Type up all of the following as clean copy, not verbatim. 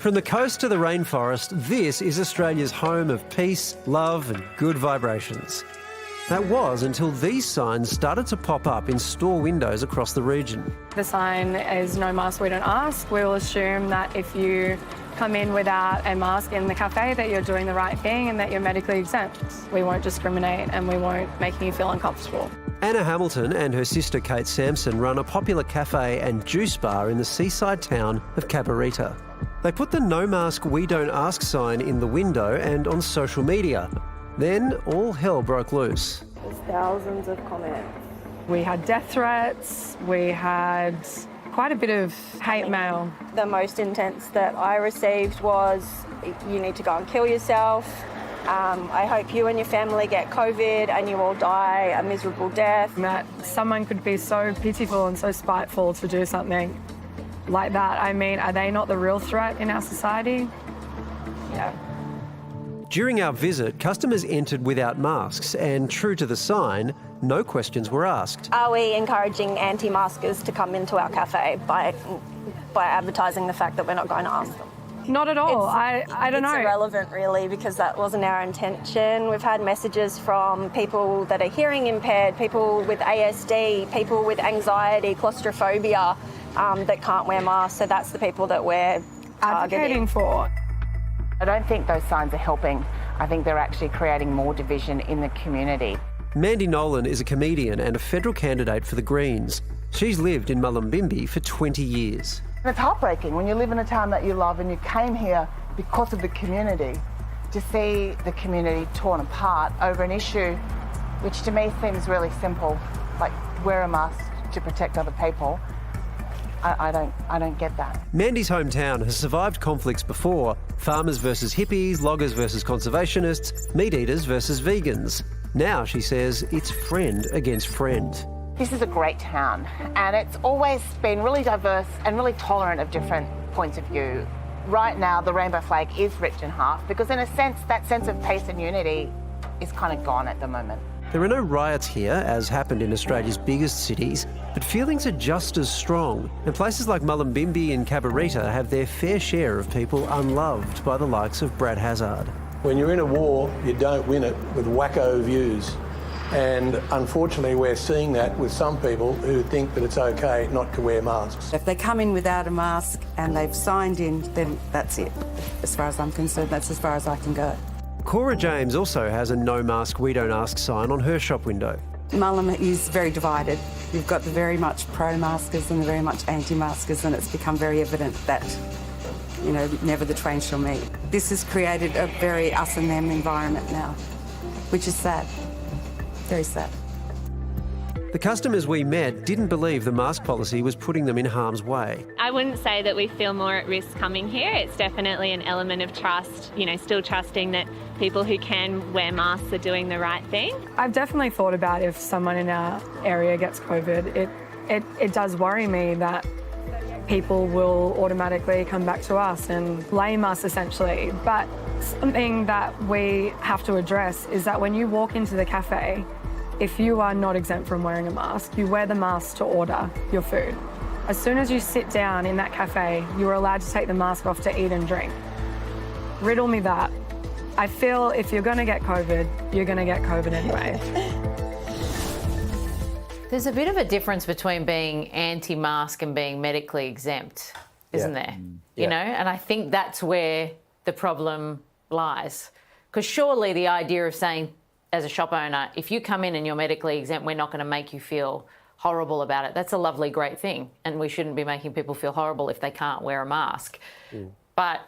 From the coast to the rainforest, this is Australia's home of peace, love and good vibrations. That was until these signs started to pop up in store windows across the region. The sign is "No mask, we don't ask." We will assume that if you come in without a mask in the cafe that you're doing the right thing and that you're medically exempt. We won't discriminate and we won't make you feel uncomfortable. Anna Hamilton and her sister Kate SAMSON run a popular cafe and juice bar in the seaside town of Cabarita. They put the "No mask, we don't ask" sign in the window and on social media. Then all hell broke loose. There's thousands of comments. We had death threats, we had quite a bit of hate mail. The most intense that I received was, "You need to go and kill yourself. I hope you and your family get COVID and you all die a miserable death." That someone could be so pitiful and so spiteful to do something like that. I mean, are they not the real threat in our society? Yeah. During our visit, customers entered without masks and, true to the sign, no questions were asked. Are we encouraging anti-maskers to come into our cafe by advertising the fact that we're not going to ask them? Not at all. I don't know. It's irrelevant, really, because that wasn't our intention. We've had messages from people that are hearing impaired, people with ASD, people with anxiety, claustrophobia, that can't wear masks. So that's the people that we're advocating for. I don't think those signs are helping. I think they're actually creating more division in the community. Mandy Nolan is a comedian and a federal candidate for the Greens. She's lived in Mullumbimby for 20 years. It's heartbreaking when you live in a town that you love and you came here because of the community, to see the community torn apart over an issue which to me seems really simple, like wear a mask to protect other people. I don't get that. Mandy's hometown has survived conflicts before. Farmers versus hippies, loggers versus conservationists, meat eaters versus vegans. Now, she says, it's friend against friend. This is a great town and it's always been really diverse and really tolerant of different points of view. Right now, the rainbow flag is ripped in half because in a sense, that sense of peace and unity is kind of gone at the moment. There are no riots here, as happened in Australia's biggest cities, but feelings are just as strong. And places like Mullumbimby and Cabarita have their fair share of people unloved by the likes of Brad Hazzard. When you're in a war, you don't win it with wacko views. And unfortunately, we're seeing that with some people who think that it's okay not to wear masks. If they come in without a mask and they've signed in, then that's it. As far as I'm concerned, that's as far as I can go. Cora James also has a "No mask, we don't ask" sign on her shop window. Mullum is very divided. You've got the very much pro-maskers and the very much anti-maskers, and it's become very evident that, you know, never the twain shall meet. This has created a very us and them environment now, which is sad. Very sad. The customers we met didn't believe the mask policy was putting them in harm's way. I wouldn't say that we feel more at risk coming here. It's definitely an element of trust, you know, still trusting that people who can wear masks are doing the right thing. I've definitely thought about if someone in our area gets COVID, it does worry me that people will automatically come back to us and blame us, essentially. But something that we have to address is that when you walk into the cafe, if you are not exempt from wearing a mask, you wear the mask to order your food. As soon as you sit down in that cafe, you are allowed to take the mask off to eat and drink. Riddle me that. I feel if you're going to get COVID, you're going to get COVID anyway. There's a bit of a difference between being anti-mask and being medically exempt, isn't there? You know, and I think that's where the problem lies. Because surely the idea of saying, as a shop owner, if you come in and you're medically exempt, we're not going to make you feel horrible about it. That's a lovely, great thing. And we shouldn't be making people feel horrible if they can't wear a mask. But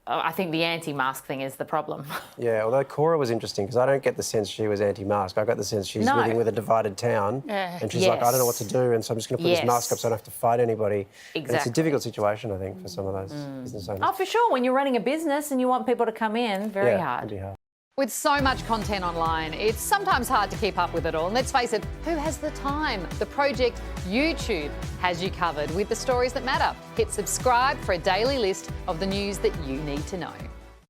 I think the anti-mask thing is the problem. Yeah, although Cora was interesting because I don't get the sense she was anti-mask. I got the sense she's living with a divided town and she's like, I don't know what to do, and so I'm just going to put this mask up so I don't have to fight anybody. Exactly. It's a difficult situation, I think, for some of those business owners. Oh, for sure. When you're running a business and you want people to come in, very hard. With so much content online, it's sometimes hard to keep up with it all. And let's face it, who has the time? The Project YouTube has you covered with the stories that matter. Hit subscribe for a daily list of the news that you need to know.